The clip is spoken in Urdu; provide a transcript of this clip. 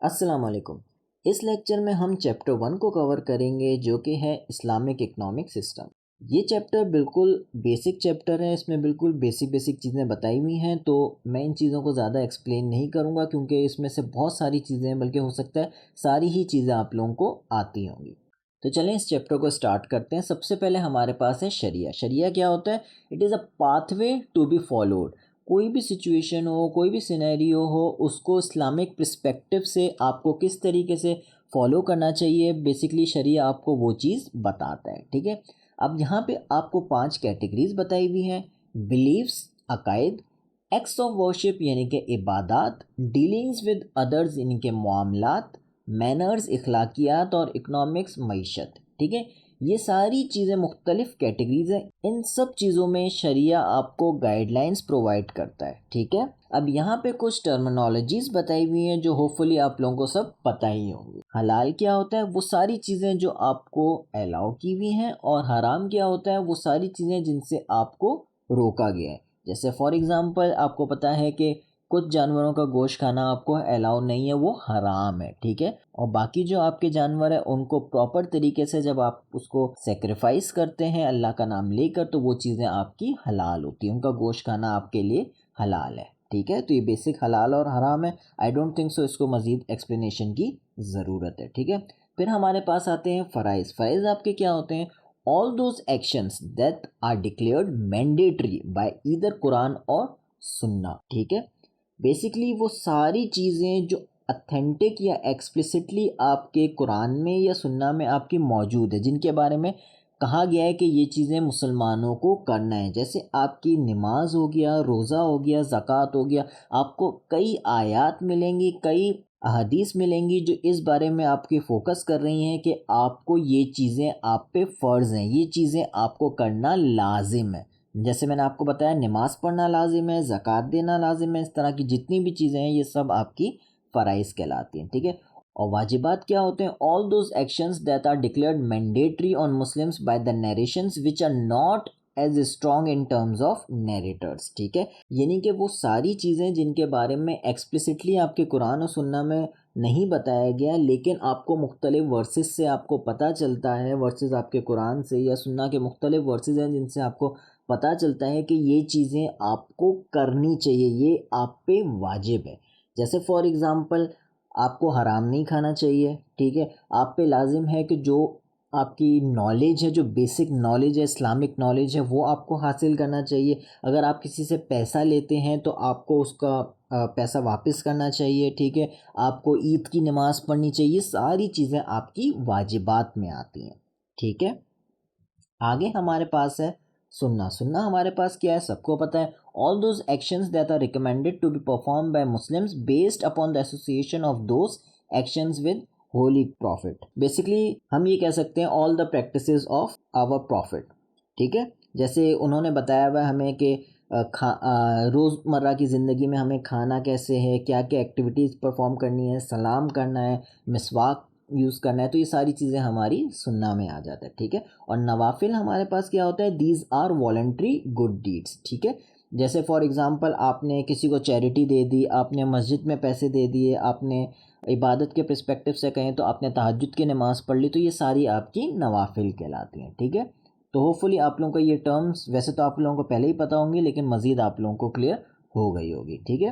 السلام علیکم۔ اس لیکچر میں ہم چیپٹر 1 کو کور کریں گے جو کہ ہے اسلامک اکنامک سسٹم۔ یہ چیپٹر بالکل بیسک چیپٹر ہے، اس میں بالکل بیسک چیزیں بتائی ہوئی ہیں، تو میں ان چیزوں کو زیادہ ایکسپلین نہیں کروں گا کیونکہ اس میں سے بہت ساری چیزیں ہیں، بلکہ ہو سکتا ہے ساری ہی چیزیں آپ لوگوں کو آتی ہوں گی۔ تو چلیں اس چیپٹر کو سٹارٹ کرتے ہیں۔ سب سے پہلے ہمارے پاس ہے شریعہ۔ شریعہ کیا ہوتا ہے؟ It is a pathway to be followed. کوئی بھی سچویشن ہو، کوئی بھی سینیریو ہو، اس کو اسلامک پرسپیکٹیو سے آپ کو کس طریقے سے فالو کرنا چاہیے، بیسکلی شریعہ آپ کو وہ چیز بتاتا ہے، ٹھیک ہے۔ اب یہاں پہ آپ کو 5 کیٹیگریز بتائی ہوئی ہیں: بلیفس، عقائد، ایکٹس آف ورشپ یعنی کہ عبادات، ڈیلنگز ود ادرز یعنی کہ معاملات، مینرز اخلاقیات، اور اکنامکس معیشت، ٹھیک ہے۔ یہ ساری چیزیں مختلف کیٹیگریز ہیں، ان سب چیزوں میں شریعہ آپ کو گائیڈ لائنز پرووائڈ کرتا ہے، ٹھیک ہے۔ اب یہاں پہ کچھ ٹرمینالوجیز بتائی ہوئی ہیں جو ہوپ فلی آپ لوگوں کو سب پتہ ہی ہوں گی۔ حلال کیا ہوتا ہے؟ وہ ساری چیزیں جو آپ کو الاؤ کی ہوئی ہیں، اور حرام کیا ہوتا ہے؟ وہ ساری چیزیں جن سے آپ کو روکا گیا ہے۔ جیسے فار ایگزامپل آپ کو پتہ ہے کہ کچھ جانوروں کا گوشت کھانا آپ کو الاؤ نہیں ہے، وہ حرام ہے، ٹھیک ہے۔ اور باقی جو آپ کے جانور ہیں ان کو پراپر طریقے سے جب آپ اس کو سیکریفائس کرتے ہیں اللہ کا نام لے کر، تو وہ چیزیں آپ کی حلال ہوتی ہیں، ان کا گوشت کھانا آپ کے لیے حلال ہے، ٹھیک ہے۔ تو یہ بیسک حلال اور حرام ہے۔ آئی ڈونٹ تھنک سو اس کو مزید ایکسپلینیشن کی ضرورت ہے، ٹھیک ہے۔ پھر ہمارے پاس آتے ہیں فرائض۔ فرائض آپ کے کیا ہوتے ہیں؟ all those actions that are declared mandatory by either قرآن اور سنہ، ٹھیک ہے۔ بیسکلی وہ ساری چیزیں جو اتھینٹک یا ایکسپلسٹلی آپ کے قرآن میں یا سنہ میں آپ کی موجود ہے، جن کے بارے میں کہا گیا ہے کہ یہ چیزیں مسلمانوں کو کرنا ہے، جیسے آپ کی نماز ہو گیا، روزہ ہو گیا، زکوٰۃ ہو گیا۔ آپ کو کئی آیات ملیں گی، کئی احادیث ملیں گی جو اس بارے میں آپ کی فوکس کر رہی ہیں کہ آپ کو یہ چیزیں آپ پہ فرض ہیں، یہ چیزیں آپ کو کرنا لازم ہے۔ جیسے میں نے آپ کو بتایا نماز پڑھنا لازم ہے، زکوٰۃ دینا لازم ہے، اس طرح کی جتنی بھی چیزیں ہیں یہ سب آپ کی فرائض کہلاتی ہیں، ٹھیک ہے۔ اور واجبات کیا ہوتے ہیں؟ all those actions that are declared mandatory on Muslims by the narrations which are not as strong in terms of narrators، ٹھیک ہے۔ یعنی کہ وہ ساری چیزیں جن کے بارے میں ایکسپلسٹلی آپ کے قرآن و سنہ میں نہیں بتایا گیا، لیکن آپ کو مختلف ورسز سے آپ کو پتہ چلتا ہے، ورسز آپ کے قرآن سے یا سنہ کے مختلف ورسز ہیں جن سے آپ کو پتہ چلتا ہے کہ یہ چیزیں آپ کو کرنی چاہیے، یہ آپ پہ واجب ہے۔ جیسے فار ایگزامپل آپ کو حرام نہیں کھانا چاہیے، ٹھیک ہے۔ آپ پہ لازم ہے کہ جو آپ کی نالج ہے، جو بیسک نالج ہے، اسلامک نالج ہے، وہ آپ کو حاصل کرنا چاہیے۔ اگر آپ کسی سے پیسہ لیتے ہیں تو آپ کو اس کا پیسہ واپس کرنا چاہیے، ٹھیک ہے۔ آپ کو عید کی نماز پڑھنی چاہیے، ساری چیزیں آپ کی واجبات میں آتی ہیں، ٹھیک ہے۔ آگے ہمارے پاس ہے سنہ۔ سنہ ہمارے پاس کیا ہے؟ سب کو پتہ ہے all those actions that are recommended to be performed by Muslims based upon the association of those actions with holy prophet۔ Basically ہم یہ کہہ سکتے ہیں all the practices of our prophet، ٹھیک ہے۔ جیسے انہوں نے بتایا ہوا ہے ہمیں کہ روزمرہ کی زندگی میں ہمیں کھانا کیسے ہے، کیا کیا ایکٹیویٹیز پرفارم کرنی ہے، سلام کرنا ہے، مسواک یوز کرنا ہے، تو یہ ساری چیزیں ہماری سنہ میں آ جاتا ہے، ٹھیک ہے۔ اور نوافل ہمارے پاس کیا ہوتا ہے؟ These are voluntary good deeds, ٹھیک ہے۔ جیسے فار ایگزامپل آپ نے کسی کو چیریٹی دے دی، آپ نے مسجد میں پیسے دے دیے، آپ نے عبادت کے پرسپیکٹیو سے کہیں تو آپ نے تہجد کی نماز پڑھ لی، تو یہ ساری آپ کی نوافل کہلاتی ہیں، ٹھیک ہے۔ تو ہوپ فلی آپ لوگوں کو یہ ٹرمز ویسے تو آپ لوگوں کو پہلے ہی پتہ ہوں گی، لیکن مزید آپ لوگوں کو کلیئر ہو گئی ہوگی، ٹھیک ہے۔